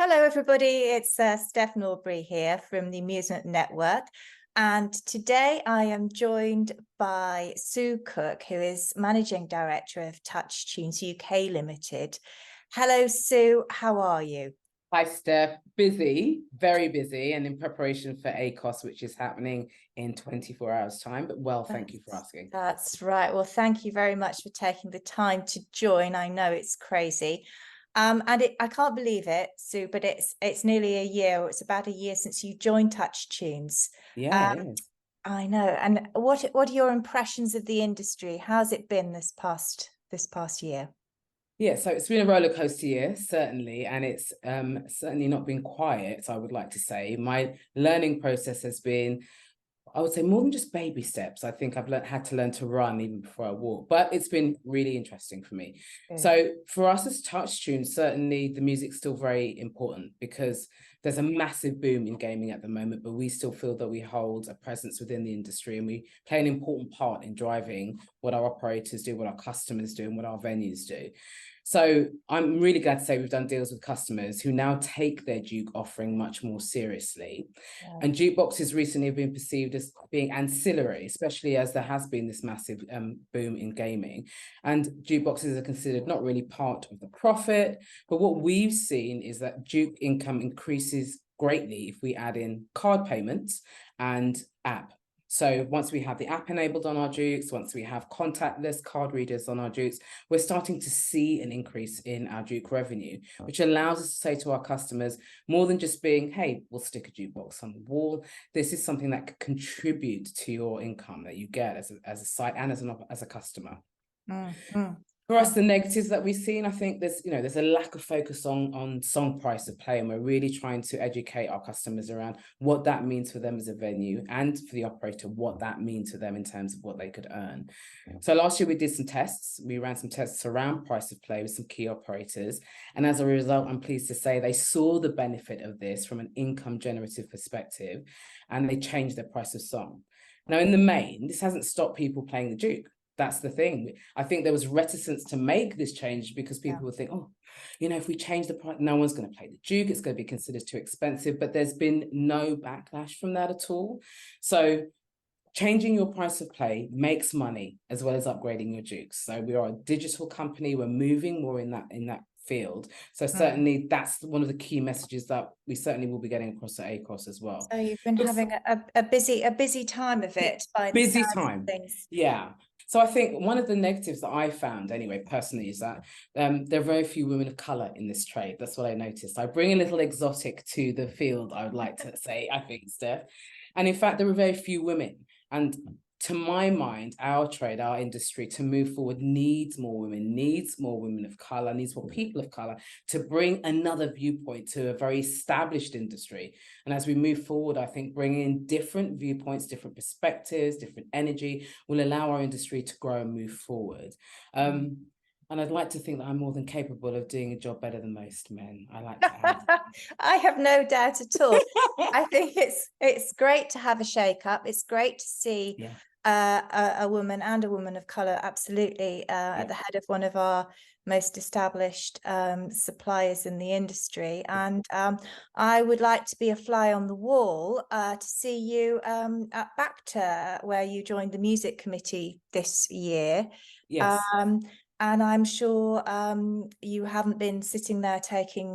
Hello, everybody. It's Steph Norbury here from the Amusement Network. And today I am joined by Sue Cooke, who is Managing Director of TouchTunes UK Limited. Hello, Sue. How are you? Hi, Steph. Busy, very busy, and in preparation for ACOS, which is happening in 24 hours' time. But thank you for asking. That's right. Well, thank you very much for taking the time to join. I know it's crazy. I can't believe it, Sue, but it's nearly a year, or it's about a year since you joined TouchTunes. Yeah, yeah. I know. And what are your impressions of the industry? How's it been this past year? Yeah, so it's been a roller coaster year, certainly, and it's certainly not been quiet, I would like to say. My learning process has been, I would say, more than just baby steps. I think I've had to learn to run even before I walk, but it's been really interesting for me. Good. So for us as TouchTunes, certainly the music's still very important because there's a massive boom in gaming at the moment, but we still feel that we hold a presence within the industry and we play an important part in driving what our operators do, what our customers do, and what our venues do. So I'm really glad to say we've done deals with customers who now take their Duke offering much more seriously. Yeah. And jukeboxes recently have been perceived as being ancillary, especially as there has been this massive boom in gaming. And jukeboxes are considered not really part of the profit, but what we've seen is that Duke income increases greatly if we add in card payments and app. So once we have the app enabled on our Dukes, once we have contactless card readers on our Dukes, we're starting to see an increase in our Duke revenue, which allows us to say to our customers, more than just being, hey, we'll stick a jukebox on the wall. This is something that could contribute to your income that you get as a site and as a customer. Mm-hmm. For us, the negatives that we've seen, I think there's a lack of focus on song price of play, and we're really trying to educate our customers around what that means for them as a venue and for the operator, what that means for them in terms of what they could earn. So last year we did some tests. We ran some tests around price of play with some key operators, and as a result, I'm pleased to say they saw the benefit of this from an income generative perspective, and they changed their price of song. Now, in the main, this hasn't stopped people playing the Duke. That's the thing. I think there was reticence to make this change because people would think, oh, if we change the price, no one's going to play the Duke. It's going to be considered too expensive. But there's been no backlash from that at all. So changing your price of play makes money as well as upgrading your Dukes. So we are a digital company. We're moving more in that field. So certainly that's one of the key messages that we certainly will be getting across at ACOS as well. So you've been having a busy time of it by the busy sounds of time. things. Yeah. So I think one of the negatives that I found anyway, personally, is that there are very few women of color in this trade. That's what I noticed. I bring a little exotic to the field, I would like to say, I think, Steph. And in fact, there were very few women. And to my mind, our trade, our industry to move forward needs more women of color, needs more people of color to bring another viewpoint to a very established industry. And as we move forward, I think bringing in different viewpoints, different perspectives, different energy will allow our industry to grow and move forward. And I'd like to think that I'm more than capable of doing a job better than most men. I like to add. I have no doubt at all. I think it's great to have a shake up. It's great to see a woman and a woman of color absolutely at the head of one of our most established suppliers in the industry. And I would like to be a fly on the wall to see you at BACTA, where you joined the music committee this year. Yes. And I'm sure you haven't been sitting there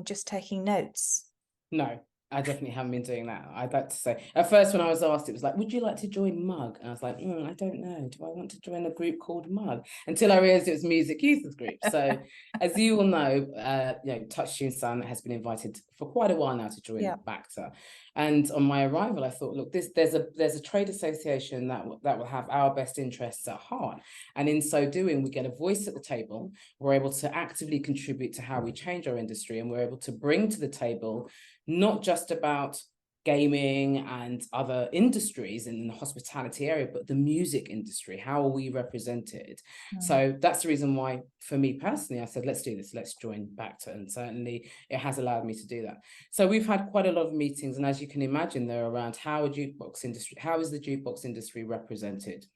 just taking notes. No, I definitely haven't been doing that. I'd like to say, at first when I was asked, it was like, would you like to join Mug? And I was like, I don't know. Do I want to join a group called Mug? Until I realized it was Music Users Group. So as you all know, TouchTunes Sun has been invited for quite a while now to join BACTA. And on my arrival, I thought, look, there's a trade association that will have our best interests at heart. And in so doing, we get a voice at the table. We're able to actively contribute to how we change our industry, and we're able to bring to the table not just about gaming and other industries in the hospitality area, but the music industry. How are we represented? So that's the reason why, for me personally, I said, let's do this, let's join BACTA. And certainly it has allowed me to do that. So we've had quite a lot of meetings, and as you can imagine, they're around how is the jukebox industry represented?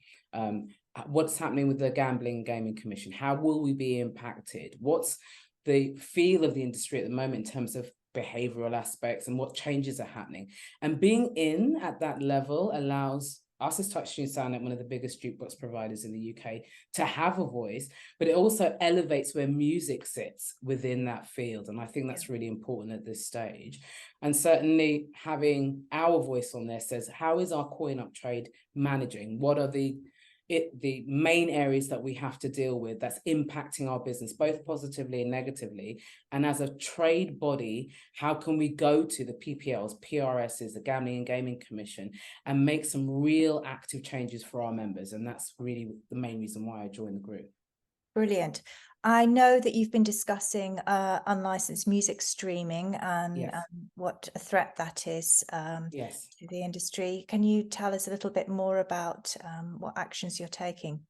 What's happening with the Gambling and Gaming Commission? How will we be impacted? What's the feel of the industry at the moment in terms of behavioral aspects and what changes are happening. And being in at that level allows us as TouchTunes Sound, one of the biggest jukebox providers in the UK, to have a voice, but it also elevates where music sits within that field. And I think that's really important at this stage. And certainly having our voice on there says, how is our coin-up trade managing? What are the main areas that we have to deal with that's impacting our business, both positively and negatively? And as a trade body, how can we go to the PPLs, PRSs, the Gambling and Gaming Commission, and make some real active changes for our members? And that's really the main reason why I joined the group. Brilliant. I know that you've been discussing unlicensed music streaming and what a threat that is to the industry. Can you tell us a little bit more about what actions you're taking?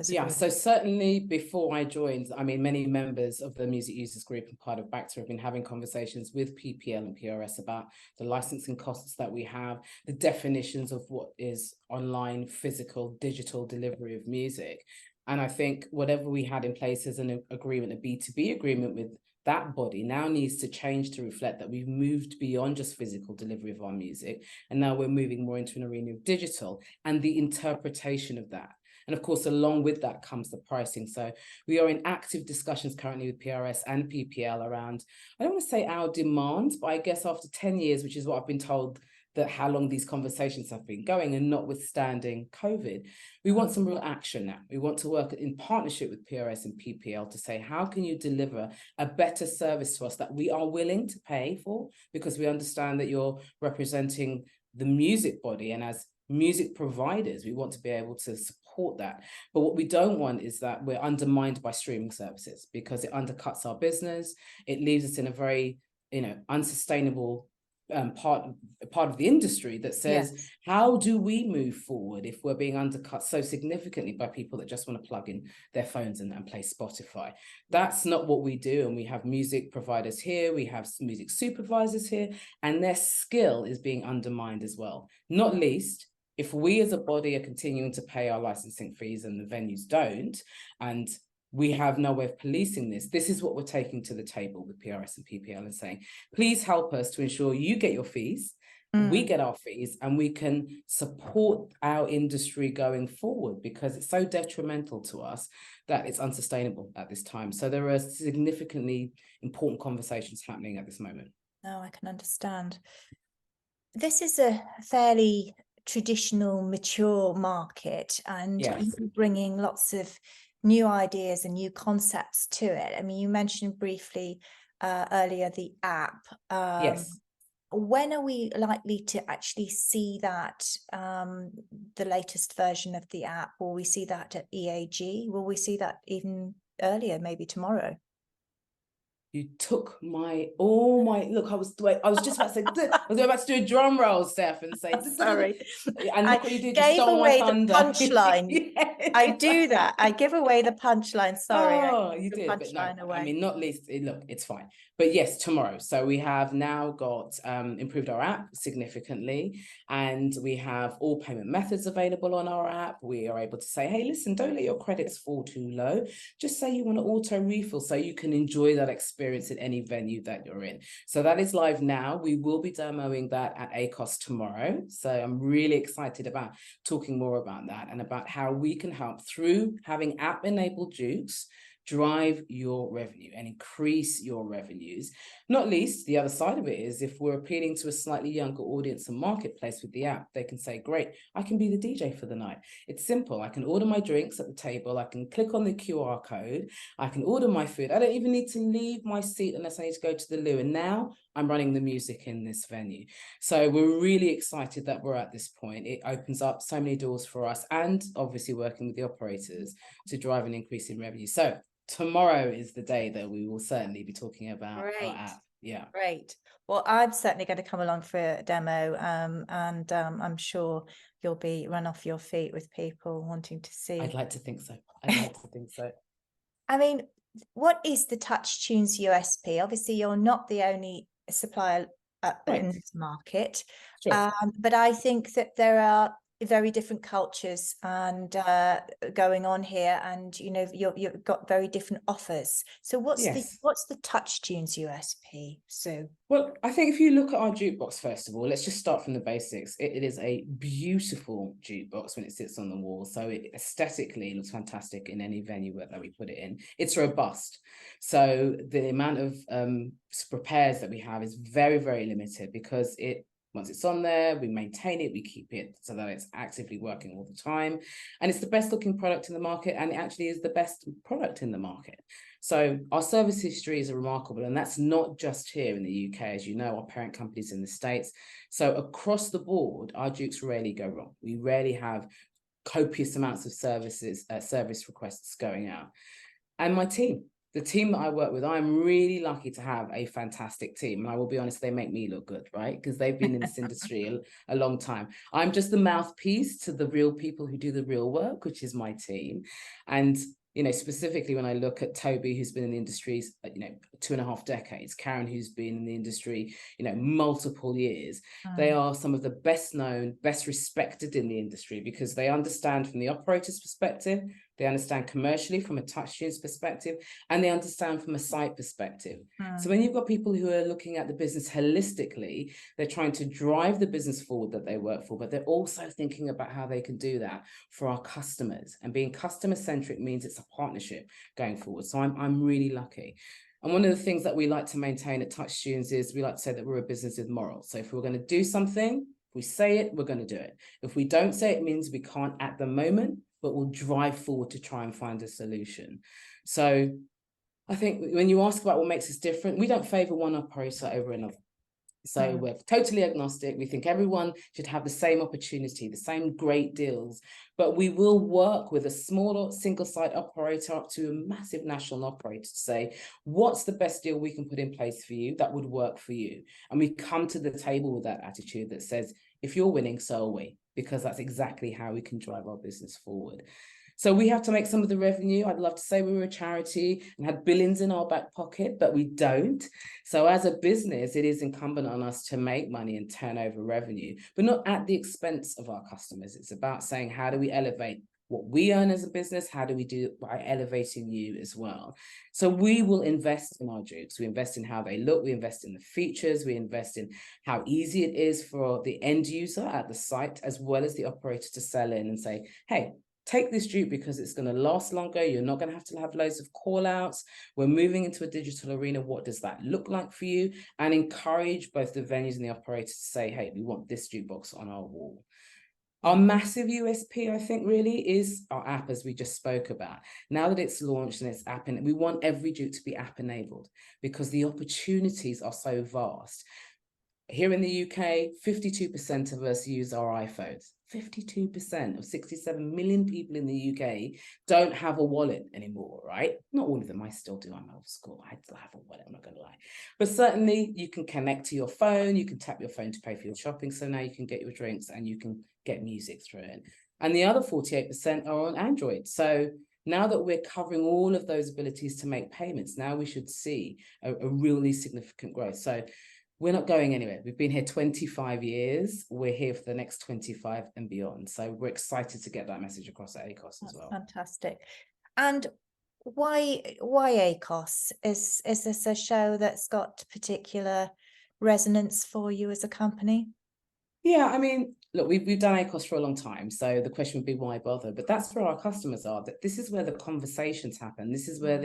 So certainly before I joined, I mean, many members of the Music Users Group and part of BACTA have been having conversations with PPL and PRS about the licensing costs that we have, the definitions of what is online, physical, digital delivery of music. And I think whatever we had in place as an agreement, a B2B agreement with that body, now needs to change to reflect that we've moved beyond just physical delivery of our music. And now we're moving more into an arena of digital and the interpretation of that. And of course, along with that comes the pricing. So we are in active discussions currently with PRS and PPL around, I don't want to say our demands, but I guess after 10 years, which is what I've been told, that how long these conversations have been going, and notwithstanding COVID, we want some real action now. We want to work in partnership with PRS and PPL to say, how can you deliver a better service to us that we are willing to pay for? Because we understand that you're representing the music body, and as music providers, we want to be able to support that. But what we don't want is that we're undermined by streaming services, because it undercuts our business. It leaves us in a very, unsustainable part of the industry that says, how do we move forward if we're being undercut so significantly by people that just want to plug in their phones and play Spotify? That's not what we do. And we have music providers here, we have music supervisors here, and their skill is being undermined as well. Not least, if we as a body are continuing to pay our licensing fees and the venues don't, and we have no way of policing this, this is what we're taking to the table with PRS and PPL and saying, please help us to ensure you get your fees, we get our fees, and we can support our industry going forward, because it's so detrimental to us that it's unsustainable at this time. So there are significantly important conversations happening at this moment. Oh, I can understand. This is a fairly traditional, mature market, and you're bringing lots of new ideas and new concepts to it. I mean, you mentioned briefly earlier the app. When are we likely to actually see that, the latest version of the app? Will we see that at EAG? Will we see that even earlier, maybe tomorrow? You took look, I was just about to say, I was about to do a drum roll, Steph, and say, sorry. And look what you did, you gave stole away my thunder. The punchline. I do that. I give away the punchline. Sorry. Oh, you did, but no, away. I mean, not least, look, it's fine. But yes, tomorrow. So we have now got improved our app significantly, and we have all payment methods available on our app. We are able to say, hey, listen, don't let your credits fall too low. Just say you want to auto refill so you can enjoy that experience in any venue that you're in. So that is live now. We will be demoing that at ACOS tomorrow. So I'm really excited about talking more about that and about how we can help through having app-enabled Jukes drive your revenue and increase your revenues. Not least, the other side of it is, if we're appealing to a slightly younger audience and marketplace with the app, they can say, great, I can be the DJ for the night. It's simple. I can order my drinks at the table. I can click on the QR code. I can order my food. I don't even need to leave my seat unless I need to go to the loo. And now I'm running the music in this venue. So we're really excited that we're at this point. It opens up so many doors for us, and obviously working with the operators to drive an increase in revenue. So tomorrow is the day that we will certainly be talking about our app. Yeah. Great. Well, I'm certainly going to come along for a demo, and I'm sure you'll be run off your feet with people wanting to see. I'd like to think so. I'd like to think so. I mean, what is the TouchTunes USP? Obviously, you're not the only supplier in this market, but I think that there are very different cultures and going on here, and you know you've got very different offers. So what's Yes. the TouchTunes USP, Sue? Well, I think if you look at our jukebox, first of all, let's just start from the basics. It is a beautiful jukebox when it sits on the wall. So it aesthetically looks fantastic in any venue that we put it in. It's robust. So the amount of repairs that we have is very, very limited, because once it's on there, we maintain it, we keep it so that it's actively working all the time. And it's the best looking product in the market, and it actually is the best product in the market. So our service history is remarkable, and that's not just here in the UK. As you know, our parent company's in the States. So across the board, our Dukes rarely go wrong. We rarely have copious amounts of service requests going out. And my team, the team that I work with, I'm really lucky to have a fantastic team. And I will be honest, they make me look good, right? Because they've been in this industry a long time. I'm just the mouthpiece to the real people who do the real work, which is my team. And you know, specifically when I look at Toby, who's been in the industry, 2.5 decades, Karen, who's been in the industry, multiple years, they are some of the best known, best respected in the industry, because they understand from the operator's perspective, they understand commercially from a TouchTunes perspective, and they understand from a site perspective. So when you've got people who are looking at the business holistically, they're trying to drive the business forward that they work for, but they're also thinking about how they can do that for our customers. And being customer centric means it's a partnership going forward. So I'm really lucky. And one of the things that we like to maintain at TouchTunes is we like to say that we're a business with morals. So if we're going to do something, if we say it, we're going to do it. If we don't say it, it means we can't at the moment, but we'll drive forward to try and find a solution. So I think when you ask about what makes us different, we don't favor one operator over another. So we're totally agnostic. We think everyone should have the same opportunity, the same great deals, but we will work with a smaller single site operator up to a massive national operator to say, what's the best deal we can put in place for you that would work for you? And we come to the table with that attitude that says, if you're winning, so are we, because that's exactly how we can drive our business forward. So we have to make some of the revenue. I'd love to say we were a charity and had billions in our back pocket, but we don't. So as a business, it is incumbent on us to make money and turn over revenue, but not at the expense of our customers. It's about saying, how do we elevate what we earn as a business? How do we do it by elevating you as well? So we will invest in our Dukes. We invest in how they look. We invest in the features. We invest in how easy it is for the end user at the site, as well as the operator, to sell in and say, hey, take this Duke because it's going to last longer. You're not going to have loads of call outs. We're moving into a digital arena. What does that look like for you? And encourage both the venues and the operators to say, hey, we want this jukebox on our wall. Our massive USP, I think, really is our app, as we just spoke about. Now that it's launched and it's app, and we want every Duke to be app enabled, because the opportunities are so vast. Here in the UK, 52% of us use our iPhones. 52% of 67 million people in the UK don't have a wallet anymore, right? Not all of them. I still do. I'm old school. I still have a wallet, I'm not going to lie. But certainly you can connect to your phone. You can tap your phone to pay for your shopping. So now you can get your drinks and you can get music through it. And the other 48% are on Android. So now that we're covering all of those abilities to make payments, now we should see a really significant growth. So we're not going anywhere. We've been here 25 years. We're here for the next 25 and beyond. So we're excited to get that message across at ACOS as well. Fantastic. And why ACOS? Is this a show that's got particular resonance for you as a company? Yeah, I mean, look, we've done ACOS for a long time. So the question would be, why bother? But that's where our customers are. That this is where the conversations happen. This is where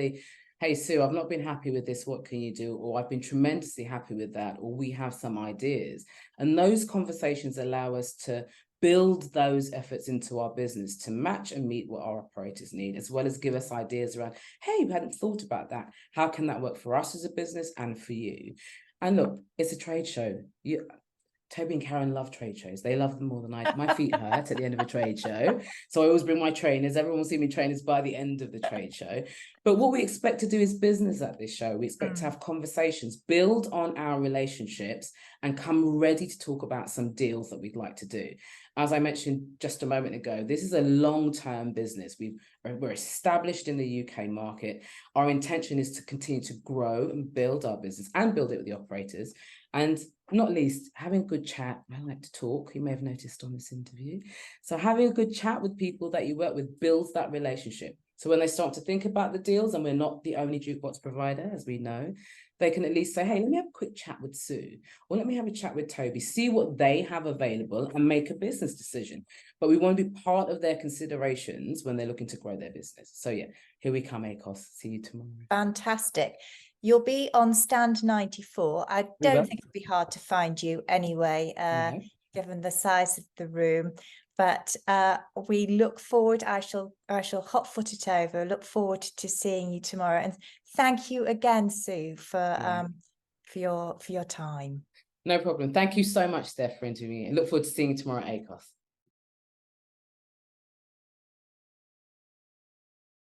hey, Sue, I've not been happy with this. What can you do? Or I've been tremendously happy with that. Or we have some ideas. And those conversations allow us to build those efforts into our business to match and meet what our operators need, as well as give us ideas around, hey, we hadn't thought about that. How can that work for us as a business and for you? And look, it's a trade show. Toby and Karen love trade shows. They love them more than I do. My feet hurt at the end of a trade show. So I always bring my trainers. Everyone will see me trainers by the end of the trade show. But what we expect to do is business at this show. We expect to have conversations, build on our relationships, and come ready to talk about some deals that we'd like to do. as I mentioned just a moment ago, this is a long-term business. We're established in the UK market. Our intention is to continue to grow and build our business and build it with the operators. And not least, having a good chat. I like to talk, you may have noticed on this interview. So having a good chat with people that you work with builds that relationship. So when they start to think about the deals, and we're not the only jukebox provider, as we know, they can at least say, hey, let me have a quick chat with Sue, or let me have a chat with Toby, see what they have available and make a business decision. But we want to be part of their considerations when they're looking to grow their business. So yeah, here we come, ACOS. See you tomorrow. Fantastic. You'll be on stand 94. I don't think it'll be hard to find you anyway, given the size of the room. But we look forward. I shall hot-foot it over. Look forward to seeing you tomorrow. And thank you again, Sue, for your time. No problem. Thank you so much, Steph, for interviewing me. I look forward to seeing you tomorrow at ACOS.